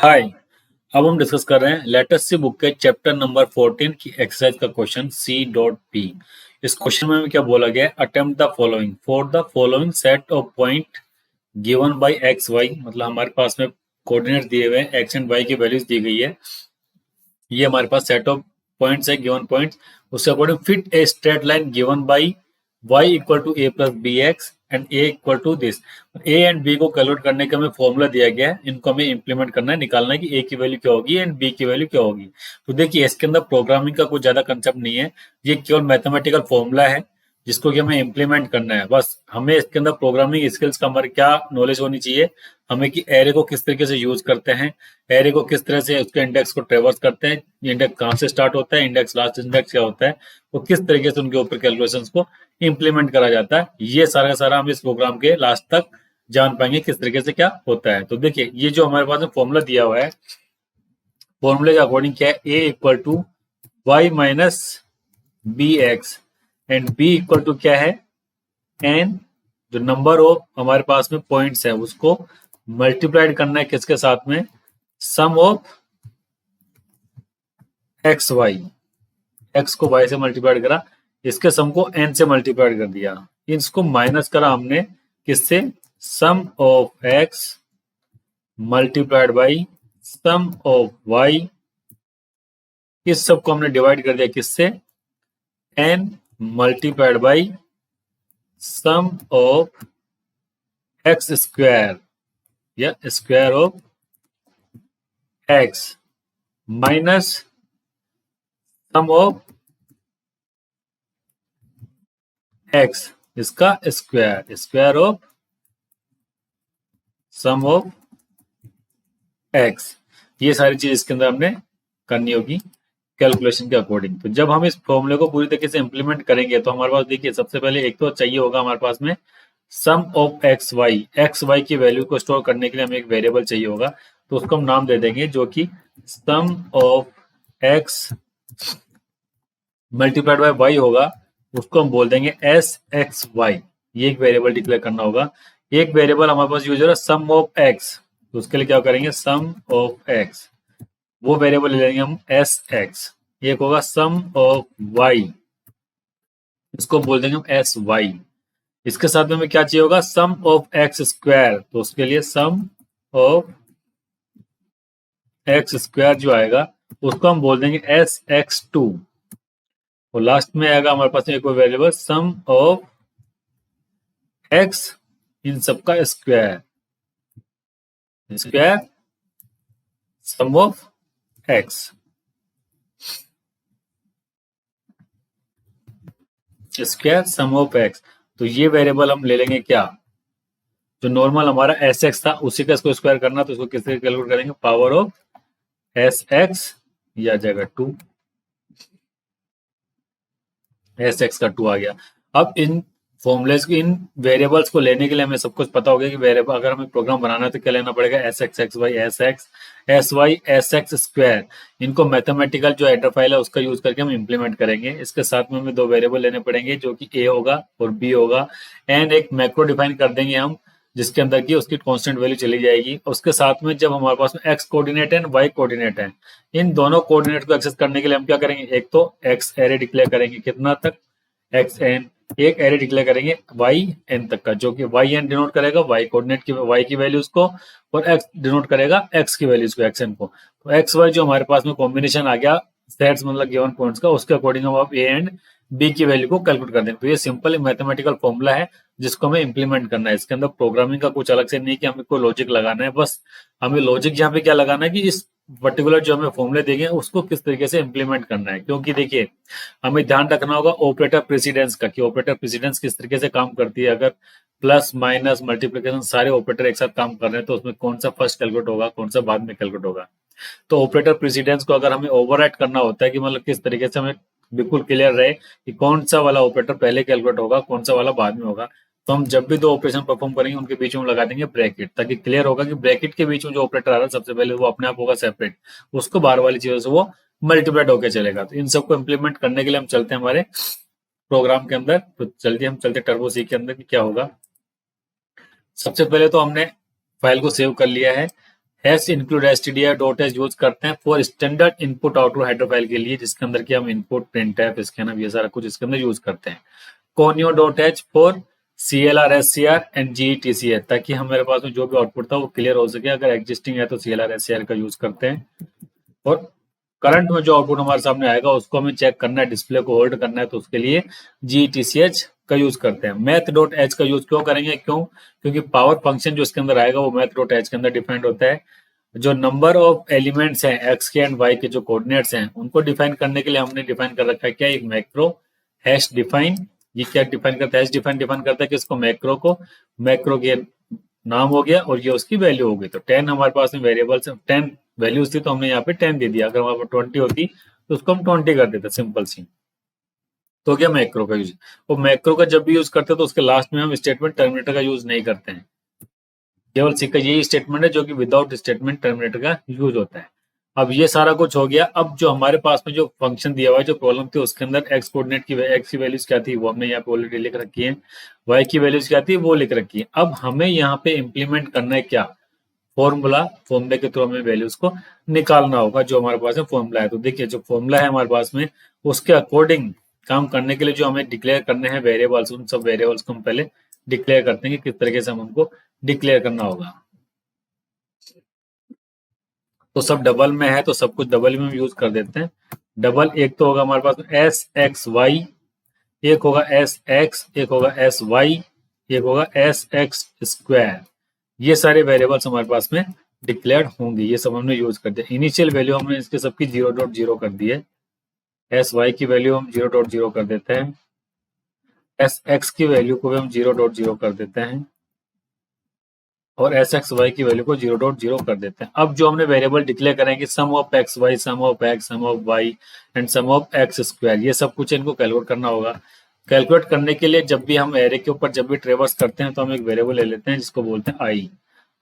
हाय। अब हम डिस्कस कर रहे हैं लेटेस्ट सी बुक के चैप्टर नंबर 14 की एक्सरसाइज का क्वेश्चन C.P। इस क्वेश्चन में क्या बोला गया है, attempt the following for the following set of point given by x y. मतलब हमारे पास में कोऑर्डिनेट दिए हुए हैं, एक्स एंड वाई की वैल्यूज दी गई है। ये हमारे पास सेट ऑफ पॉइंट्स है, गिवन पॉइंट्स। उसके according fit a straight line given by y equal to a plus b x and a equal to this. A and b को कैलकुलेट करने का हमें फॉर्मूला दिया गया है, इनको हमें इंप्लीमेंट करना है, निकालना है कि ए की वैल्यू क्या होगी एंड बी की वैल्यू क्या होगी। तो देखिए इसके अंदर प्रोग्रामिंग का कुछ ज्यादा कंसेप्ट नहीं है, ये केवल मैथमेटिकल फॉर्मूला है जिसको कि हमें इंप्लीमेंट करना है। बस हमें इसके अंदर प्रोग्रामिंग स्किल्स का हमारे क्या नॉलेज होनी चाहिए, हमें कि एरे को किस तरीके से यूज करते हैं, एरे को किस तरह से उसके इंडेक्स को ट्रेवर्स करते हैं, इंडेक्स कहाँ से स्टार्ट होता है, इंडेक्स लास्ट इंडेक्स क्या होता है, वो किस तरीके से उनके ऊपर कैलकुलेशंस को इंप्लीमेंट करा जाता है। ये सारा का सारा हम इस प्रोग्राम के लास्ट तक जान पाएंगे किस तरीके से क्या होता है। तो देखिए ये जो हमारे पास में फॉर्मूला दिया हुआ है, फॉर्मूले के अकॉर्डिंग क्या है, A equal to Y minus B x and B equal to क्या है, एन। जो नंबर ऑफ हमारे पास में पॉइंट्स है उसको मल्टीप्लाइड करना है किसके साथ में, sum of X Y. X को वाई से मल्टीप्लाइड करा, इसके सम को एन से मल्टीप्लाइड कर दिया, इसको माइनस करा हमने किससे, sum of X multiplied by sum of Y. इस सब को हमने डिवाइड कर दिया किससे, N multiplied by sum of x square या square of X minus sum of X इसका square, square of sum of X. ये सारी चीज इसके अंदर हमने करनी होगी कैलकुलेशन के अकॉर्डिंग। तो जब हम इस फॉर्मूले को पूरी तरीके से इंप्लीमेंट करेंगे तो हमारे पास देखिए सबसे पहले एक तो चाहिए होगा हमारे पास में sum of X Y. X Y की वैल्यू को स्टोर करने के लिए हमें एक वेरिएबल चाहिए होगा, तो उसको हम नाम दे देंगे जो कि sum of X multiplied by Y होगा, उसको हम बोल देंगे एस एक्स वाई। ये एक वेरिएबल डिक्लेयर करना होगा। एक वेरिएबल हमारे पास यूज हो रहा है सम ऑफ एक्स, तो उसके लिए क्या करेंगे, सम ऑफ एक्स, वो वेरिएबल ले लेंगे हम एस एक्स। एक होगा सम ऑफ वाई, इसको बोल देंगे हम एस वाई। इसके साथ में हमें क्या चाहिए होगा, सम ऑफ एक्स स्क्वायर, तो उसके लिए सम ऑफ एक्स स्क्वायर जो आएगा उसको हम बोल देंगे एस एक्स टू। और लास्ट में आएगा हमारे पास एक वेरिएबल सम ऑफ एक्स इन सबका square, square sum of x. Square sum of x, तो ये वेरिएबल हम ले लेंगे क्या, जो नॉर्मल हमारा एस एक्स था उसी का इसको स्क्वायर करना, तो इसको किस तरह कैलकुलेट करेंगे, पावर ऑफ एस एक्स, या जाएगा 2, एस एक्स का 2 आ गया। अब इन फॉर्मुलेस को, इन वेरिएबल्स को लेने के लिए हमें सब कुछ पता होगा कि वेरिएबल अगर हमें प्रोग्राम बनाना है तो क्या लेना पड़ेगा, s x x y s x s y s x square. इनको मैथमेटिकल जो हेडर फाइल है उसका यूज करके हम इंप्लीमेंट करेंगे। इसके साथ में हमें दो वेरिएबल लेने पड़ेंगे जो कि ए होगा और बी होगा, एंड एक मैक्रो डिफाइन कर देंगे हम जिसके अंदर की उसकी कांस्टेंट वैल्यू चली जाएगी। उसके साथ में जब हमारे पास में एक्स कोऑर्डिनेट है वाई कोऑर्डिनेट है, इन दोनों कोऑर्डिनेट को एक्सेस करने के लिए हम क्या करेंगे, एक तो एक्स एरे डिक्लेयर करेंगे कितना तक, एक्स एन, एक एरे डिक्लेयर करेंगे वाई एन तक का, जो कि वाई एन डिनोट करेगा वाई कोऑर्डिनेट की वाई की वैल्यूज को, और एक्स डिनोट करेगा एक्स की वैल्यूज को, एक्स एन को। तो एक्स वाई जो हमारे पास में कॉम्बिनेशन आ गया सेट्स मतलब गिवन पॉइंट्स का, उसके अकॉर्डिंग हम अब ए एंड बी की वैल्यू को कैलकुलेट कर देंगे। तो ये सिंपल मैथमेटिकल फॉर्मूला है जिसको हमें इंप्लीमेंट करना है। इसके अंदर प्रोग्रामिंग का कुछ अलग से नहीं कि हमें कोई लॉजिक लगाना है, बस हमें लॉजिक यहाँ पे क्या लगाना है कि इस पर्टिकुलर जो हमें फॉर्मूले देंगे उसको किस तरीके से इंप्लीमेंट करना है। क्योंकि देखिए हमें ध्यान रखना होगा ऑपरेटर प्रेसिडेंस का, कि ऑपरेटर प्रेसिडेंस किस तरीके से काम करती है। अगर प्लस माइनस मल्टीप्लिकेशन सारे ऑपरेटर एक साथ काम कर रहे हैं तो उसमें कौन सा फर्स्ट कैलकुलेट होगा, कौन सा बाद में कैलकुलेट होगा। तो ऑपरेटर प्रेसिडेंस को अगर हमें ओवरराइड करना होता है कि मतलब किस तरीके से हमें बिल्कुल क्लियर रहे कि कौन सा वाला ऑपरेटर पहले कैलकुलेट होगा, कौन सा वाला बाद में होगा, तो हम जब भी दो ऑपरेशन परफॉर्म करेंगे उनके बीच में लगा देंगे ब्रैकेट, ताकि क्लियर होगा कि ब्रैकेट के बीच में जो ऑपरेटर आ रहा है सबसे पहले वो अपने आप होगा सेपरेट, उसको बाहर वाली चीजों से वो मल्टीप्लाइड होकर चलेगा। तो इन सबको इंप्लीमेंट करने के लिए हम चलते हैं हमारे प्रोग्राम के अंदर। तो जल्दी हम चलते टर्बो सी के अंदर कि क्या होगा। सबसे पहले तो हमने फाइल को सेव कर लिया है, hash include stdio dot H use करते हैं for standard input output header file के लिए, जिसके अंदर की हम इनपुट प्रिंटफ स्कैनफ ये सारा कुछ इसके अंदर यूज करते हैं। conio dot H for CLR SCR and GETC है, ताकि हमारे पास में जो भी आउटपुट था वो क्लियर हो सके। अगर एग्जिस्टिंग है तो CLR SCR का यूज करते हैं, और करंट में जो आउटपुट हमारे सामने आएगा उसको हमें चेक करना है, डिस्प्ले को होल्ड करना है, तो उसके लिए GTCH का यूज करते हैं। मैथ डॉट एच का यूज क्यों करेंगे? क्योंकि पावर फंक्शन जो इसके अंदर आएगा वो मैथ डॉट एच के अंदर डिफाइंड होता है। जो नंबर ऑफ एलिमेंट्स हैं एक्स के एंड वाई के, जो कोऑर्डिनेट्स हैं, उनको डिफाइन करने के लिए हमने डिफाइन कर रखा है क्या? एक मैक्रो हैश डिफाइन। ये क्या डिफाइन करता है? हैश डिफाइन करता है कि इसको मैक्रो को, मैक्रो के नाम हो गया और ये उसकी वैल्यू हो गई। तो 10 हमारे पास में वेरिएबल्स 10 वैल्यूज थी, तो हमने यहाँ पे 10 दे दिया। अगर हमारे पास 20 होती तो उसको हम 20 कर देते, सिंपल सी। तो क्या मैक्रो का यूज, वो मैक्रो का जब भी यूज करते हैं तो उसके लास्ट में हम स्टेटमेंट टर्मिनेटर का यूज नहीं करते हैं। केवल सी का यही स्टेटमेंट है जो कि विदाउट स्टेटमेंट टर्मिनेटर का यूज होता है। अब ये सारा कुछ हो गया। अब जो हमारे पास में जो फंक्शन दिया हुआ है, जो प्रॉब्लम थी, उसके अंदर एक्स कोऑर्डिनेट की एक्स की वैल्यूज क्या थी वो हमने यहाँ पे ऑलरेडी लिख रखी है, वाई की वैल्यूज क्या थी वो लिख रखी है। अब हमें यहाँ पे इम्प्लीमेंट करना है क्या? फॉर्मूले के थ्रू हमें वैल्यूज को निकालना होगा जो हमारे पास में फॉर्मूला है। तो देखिए, जो फॉर्मूला है हमारे पास में, उसके अकॉर्डिंग काम करने के लिए जो हमें डिक्लेयर करने हैं वेरिएबल्स, उन सब वेरिएबल्स को हम पहले डिक्लेयर करते हैं कि किस तरीके से हम उनको डिक्लेयर करना होगा। तो सब डबल में है तो सब कुछ डबल में यूज कर देते हैं। डबल एक तो होगा हमारे पास एस एक्स वाई, एक होगा एस एक्स, एक होगा एस वाई, एक होगा एस एक्स स्क्वायर। ये सारे वेरिएबल्स हमारे पास में डिक्लेयर्ड होंगे, ये सब हमने यूज कर दिया। इनिशियल वैल्यू हमने इसके सबकी 0.0 कर दी है। एस वाई की वैल्यू हम 0.0 कर देते हैं, एस एक्स की वैल्यू को भी हम 0.0 कर देते हैं, और एस एक्स वाई की वैल्यू को 0.0 कर देते हैं। अब जो हमने वेरिएबल डिक्लेयर करेंगे, sum of X Y, sum of X, sum of Y and sum of x square, ये सब कुछ इनको कैलकुलेट करना होगा। कैलकुलेट करने के लिए जब भी हम एरे के ऊपर जब भी ट्रेवर्स करते हैं तो हम एक वेरिएबल ले लेते हैं जिसको बोलते हैं आई।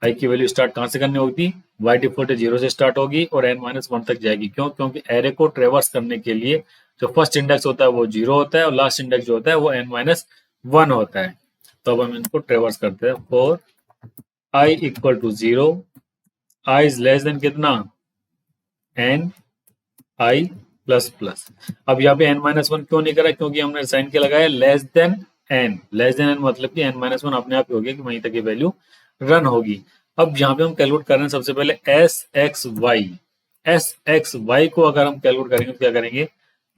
आई की वैल्यू स्टार्ट कहाँ से करनी होगी? बाई डिफॉल्ट 0 से स्टार्ट होगी और n-1 तक जाएगी। क्योंकि एरे को ट्रेवर्स करने के लिए जो फर्स्ट इंडेक्स होता है वो 0 होता है और लास्ट इंडेक्स जो होता है वो n-1 होता है। तो अब हम इनको ट्रेवर्स करते हैं। For i equal to 0, i is less than कितना? n i plus plus. अब यहाँ पे n-1 क्यों नहीं करा? क्योंकि हमने साइन के लगाया less than n। Less than n मतलब कि n-1 अपने आप ही हो गया कि वहीं तक ये वैल्यू रन होगी। अब यहाँ पे हम कैलकुलेट कर रहे हैं सबसे पहले s x y. S x y को अगर हम कैलकुलेट करेंगे तो क्या करेंगे?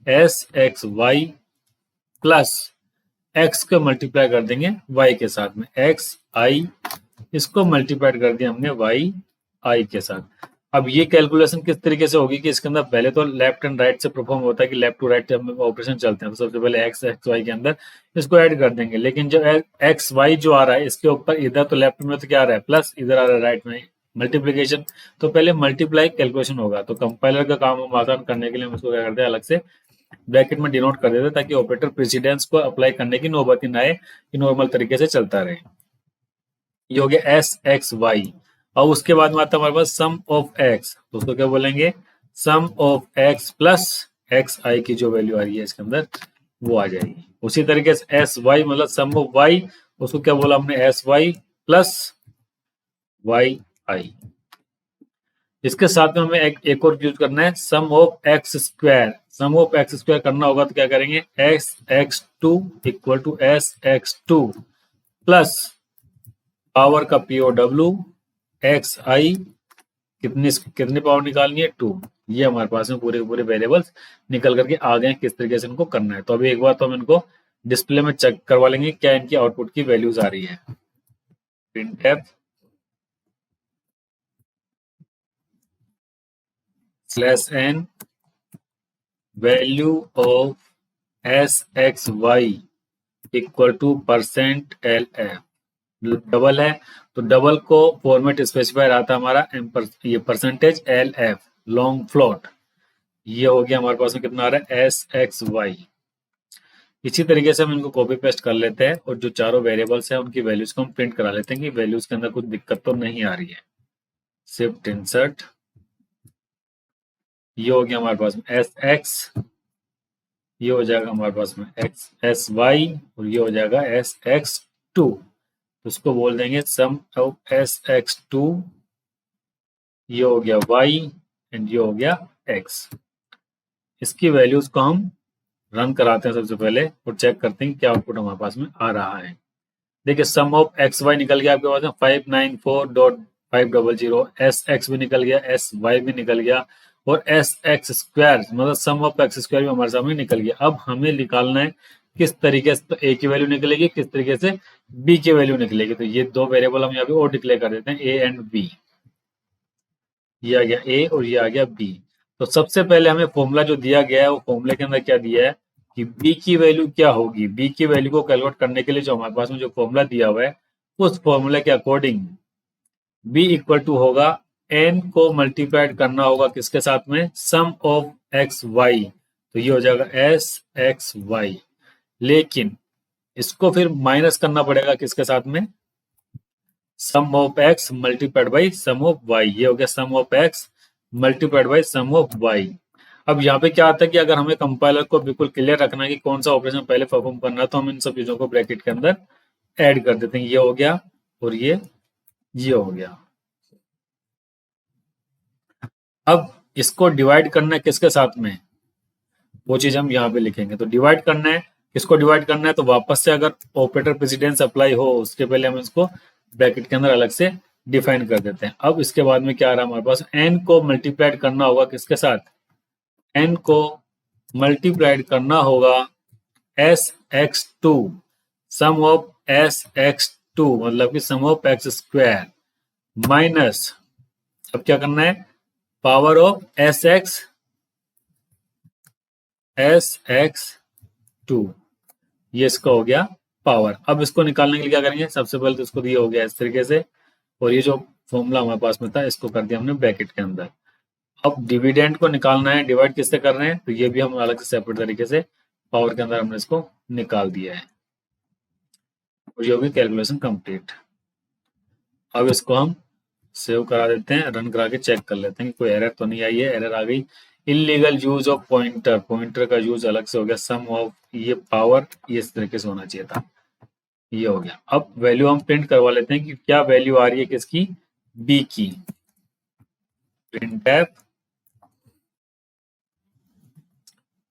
S x y plus x को मल्टीप्लाई कर देंगे वाई के साथ में, एक्स आई, इसको मल्टीप्लाई कर दिया हमने वाई आई के साथ। अब ये कैलकुलेशन किस तरीके से होगी कि इसके अंदर पहले तो लेफ्ट एंड राइट से परफॉर्म होता है कि लेफ्ट टू राइट ऑपरेशन चलते हैं। तो सबसे पहले एक्स एक्स वाई के अंदर इसको ऐड कर देंगे, लेकिन जो एक्स वाई जो आ रहा है इसके ऊपर इधर तो लेफ्ट में तो क्या आ रहा है प्लस, इधर आ रहा है राइट में मल्टीप्लीकेशन। तो पहले मल्टीप्लाई कैलकुलेशन होगा। तो कंपाइलर का काम हम आसान करने के लिए हम इसको क्या करते हैं, अलग से ब्रैकेट में डिनोट कर देते हैं ताकि ऑपरेटर प्रेसिडेंस को अप्लाई करने की नौबत ही ना आए, कि नॉर्मल तरीके से चलता रहे। ये हो गया एस एक्स वाई। और उसके बाद में आता है हमारे पास सम ऑफ एक्स, तो उसको क्या बोलेंगे? सम ऑफ एक्स प्लस एक्स आई की जो वैल्यू आ रही है इसके अंदर वो आ जाएगी। उसी तरीके से एस वाई मतलब सम ऑफ वाई, उसको क्या बोला हमने? S Y plus Y I. इसके साथ में हमें एक और यूज करना है, sum of x square. Sum of x square करना होगा तो क्या करेंगे? S x two equal to S x two plus power का POW एक्स आई, कितनी पावर निकालनी है? 2। ये हमारे पास में पूरे पूरे वेरिएबल्स निकल करके आ गए हैं, किस तरीके से इनको करना है। तो अभी एक बार तो हम इनको डिस्प्ले में चेक करवा लेंगे क्या इनकी आउटपुट की वैल्यूज आ रही है। printf /n value of s x y equal to %LF। Double है तो डबल को फॉर्मेट स्पेसिफायर आता है हमारा ये %LF लॉन्ग फ्लोट। ये हो गया हमारे पास में कितना आ रहा है? S x y. इसी तरीके से हम इनको कॉपी पेस्ट कर लेते हैं और जो चारों वेरिएबल्स हैं उनकी वैल्यूज को हम प्रिंट करा लेते हैं कि वैल्यूज के अंदर कुछ दिक्कत तो नहीं आ रही है। शिफ्ट इंसर्ट, ये हो गया हमारे पास में एस एक्स, ये हो जाएगा हमारे पास में एक्स एस वाई, और ये हो जाएगा एस एक्स टू। उसको बोल देंगे सम ऑफ एस एक्स टू ये हो गया y एंड ये हो गया x। इसकी वैल्यूज को हम रन कराते हैं सबसे पहले और चेक करते हैं क्या आउटपुट हमारे पास में आ रहा है। देखिए सम ऑफ एक्स वाई निकल गया आपके पास में 594.500, एस एक्स भी निकल गया, एस वाई भी निकल गया और एस एक्स स्क्वायर मतलब सम ऑफ एक्स स्क्वायर भी हमारे सामने निकल गया। अब हमें निकालना है किस तरीके से, तो ए की वैल्यू निकलेगी, किस तरीके से बी की वैल्यू निकलेगी। तो ये दो वेरिएबल हम यहाँ पे और डिक्लेयर कर देते हैं, ए एंड बी। ये आ गया ए और ये आ गया बी। तो सबसे पहले हमें फॉर्मूला जो दिया गया है वो फॉर्मूले के अंदर क्या दिया है कि बी की वैल्यू क्या होगी। बी की वैल्यू को कैलकुलेट करने के लिए जो हमारे पास में जो फॉर्मूला दिया हुआ है उस फॉर्मूले के अकॉर्डिंग बी इक्वल टू होगा, एन को मल्टीप्लाइड करना होगा किसके साथ में, सम ऑफ एक्स वाई। तो ये हो जाएगा एस एक्स वाई। लेकिन इसको फिर माइनस करना पड़ेगा किसके साथ में, sum of X multiplied by sum of Y. ये हो गया sum of X multiplied by sum of Y. अब यहाँ पे क्या आता है कि अगर हमें कंपाइलर को बिल्कुल क्लियर रखना है कि कौन सा ऑपरेशन पहले परफॉर्म करना है, तो हम इन सब चीजों को ब्रैकेट के अंदर ऐड कर देते हैं। ये हो गया और ये हो गया। अब इसको डिवाइड करना है किसके साथ में, वो चीज हम यहाँ पे लिखेंगे। तो डिवाइड करना है, किसको डिवाइड करना है, तो वापस से अगर ऑपरेटर प्रेसिडेंस अप्लाई हो उसके पहले हम इसको ब्रैकेट के अंदर अलग से डिफाइन कर देते हैं। अब इसके बाद में क्या आ रहा है हमारे पास, एन को मल्टीप्लाइड करना होगा किसके साथ, एन को मल्टीप्लाइड करना होगा s x two, sum of s x two मतलब कि sum of x square minus, अब क्या करना है, power of s x two. ये इसका हो गया पावर। अब इसको निकालने के लिए क्या करेंगे, सबसे पहले तो इसको दिया हो गया इस तरीके से और ये जो फॉर्मूला हमारे पास में था इसको कर दिया हमने ब्रैकेट के अंदर। अब डिविडेंड को निकालना है, डिवाइड किससे कर रहे हैं, तो ये भी हम अलग से सेपरेट तरीके से पावर के अंदर हमने इसको निकाल दिया है और ये होगी कैलकुलेशन कंप्लीट। अब इसको हम सेव करा देते हैं, रन करा के चेक कर लेते हैं कि कोई एरर तो नहीं आई है। एरर आ गई, illegal use of pointer, pointer का यूज अलग से हो गया, सम ऑफ ये पावर ये इस तरीके से होना चाहिए था। ये हो गया। अब वैल्यू हम प्रिंट करवा लेते हैं कि क्या वैल्यू आ रही है किसकी, बी की। Printf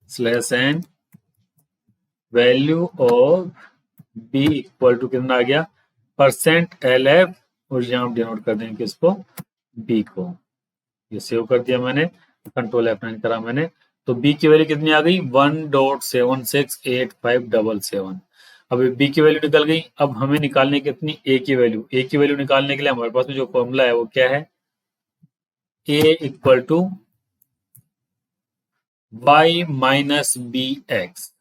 slash n value of b equal to कितना आ गया, परसेंट एल एफ और यहाँ हम डिनोट कर देंगे किसको, बी को। ये सेव कर दिया मैंने, कंट्रोल F9 करा मैंने। तो बी की वैल्यू कितनी आ गई, 1.768577। अब बी की वैल्यू निकल गई। अब हमें निकालने कितनी, ए की वैल्यू। ए की वैल्यू निकालने के लिए हमारे पास में जो फॉर्मूला है वो क्या है, A equal to Y minus B X.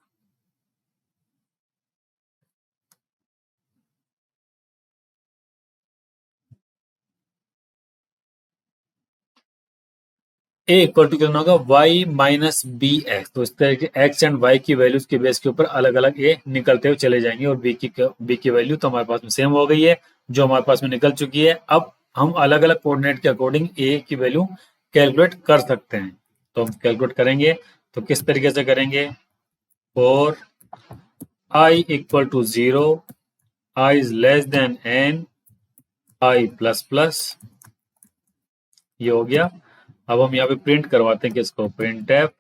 A equal to कितना होगा, वाई माइनस बी एक्स। तो इस तरह के एक्स एंड वाई की वैल्यूज के बेस के ऊपर अलग अलग ए निकलते हुए चले जाएंगे और बी की वैल्यू तो हमारे पास में सेम हो गई है जो हमारे पास में निकल चुकी है। अब हम अलग अलग कोऑर्डिनेट के अकॉर्डिंग ए की वैल्यू कैलकुलेट कर सकते हैं। तो हम कैलकुलेट करेंगे तो किस तरीके से करेंगे, for i equal to 0, i is less than n, i plus plus. ये हो गया। अब हम यहाँ पे प्रिंट करवाते हैं किसको, printf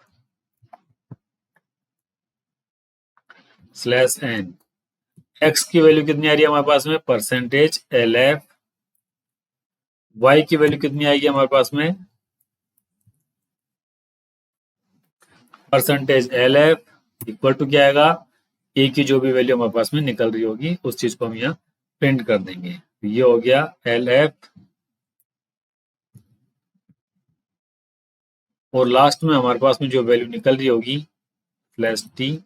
slash n. X की वैल्यू कितनी आ रही है हमारे पास में, परसेंटेज एल एफ। वाई की वैल्यू कितनी आएगी हमारे पास में, percentage l f equal to क्या आएगा, ए की जो भी वैल्यू हमारे पास में निकल रही होगी उस चीज को हम यहाँ प्रिंट कर देंगे। तो ये हो गया एल एफ और लास्ट में हमारे पास में जो वैल्यू निकल रही होगी प्लस टी,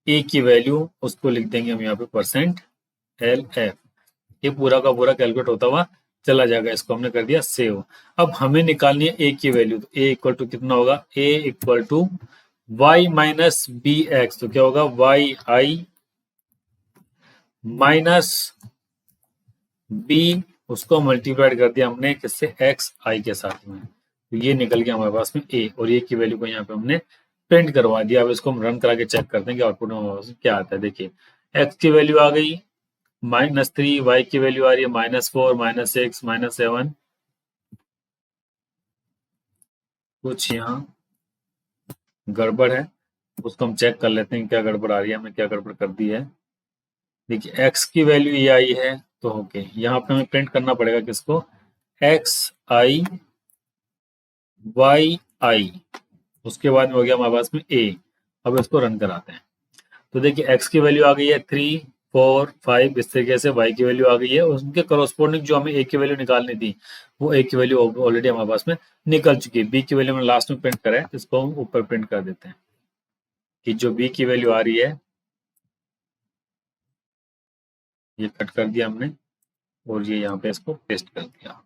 ए की वैल्यू उसको लिख देंगे हम यहाँ पे परसेंट एल एफ। ये पूरा का पूरा कैलकुलेट होता हुआ चला जाएगा। इसको हमने कर दिया सेव। अब हमें निकालनी है ए की वैल्यू। तो ए इक्वल टू कितना होगा, A equal to Y minus B X. तो क्या होगा, वाई आई माइनस बी, उसको मल्टीप्लाइड कर दिया हमने किससे, एक्स आई के साथ में। तो ये निकल गया हमारे पास में ए और ए की वैल्यू को यहाँ पे हमने प्रिंट करवा दिया। अब इसको हम रन करा के चेक करते हैं कि आउटपुट में हमारे पास क्या आता है। देखिए एक्स की वैल्यू आ गई -3, वाई की वैल्यू आ रही है -4, -6, -7, कुछ यहाँ गड़बड़ है, उसको हम चेक कर लेते हैं क्या गड़बड़ आ रही है, हमने क्या गड़बड़ कर दी है। देखिए एक्स की वैल्यू ये आई है, तो ओके यहाँ पे हमें प्रिंट करना पड़ेगा किसको, एक्स आई वाई आई, उसके बाद में हो गया हमारे पास में ए। अब इसको रन कराते हैं, तो देखिए एक्स की वैल्यू आ गई है 3 4 5, इस तरीके से वाई की वैल्यू आ गई है, उनके करस्पॉन्डिंग जो हमें ए की वैल्यू निकालनी थी वो ए की वैल्यू ऑलरेडी हमारे पास में निकल चुकी है। बी की वैल्यू हमने लास्ट में प्रिंट करा है, इसको हम ऊपर प्रिंट कर देते हैं कि जो बी की वैल्यू आ रही है, ये कट कर दिया हमने और ये यहाँ पे इसको पेस्ट कर दिया।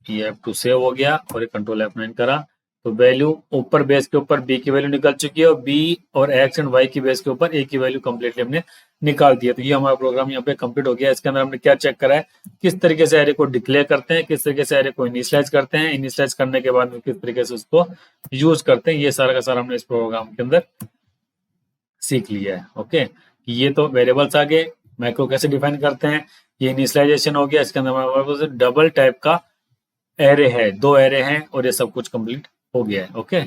ये F2 सेव हो गया और ये कंट्रोल F9 करा, तो वैल्यू ऊपर बेस के ऊपर बी की वैल्यू निकल चुकी है और बी और एक्स एंड वाई की बेस के ऊपर ए की वैल्यू कंप्लीटली हमने निकाल दी है। तो ये हमारा प्रोग्राम यहाँ पे कंप्लीट हो गया। इसके अंदर हमने क्या चेक करा है, किस तरीके से एरे को डिक्लेयर करते हैं, किस तरीके से एरे को इनिशियलाइज करते हैं, इनिशियलाइज करने के बाद में किस तरीके से उसको यूज करते हैं, ये सारा का सारा हमने इस प्रोग्राम के अंदर सीख लिया है। ओके, ये तो वेरिएबल्स आ गए, मैक्रो कैसे डिफाइन करते हैं, ये इनिशियलाइजेशन हो गया। इसके अंदर हमारे पास डबल टाइप का एरे है, 2 एरे हैं और ये सब कुछ कंप्लीट हो गया है। ओके।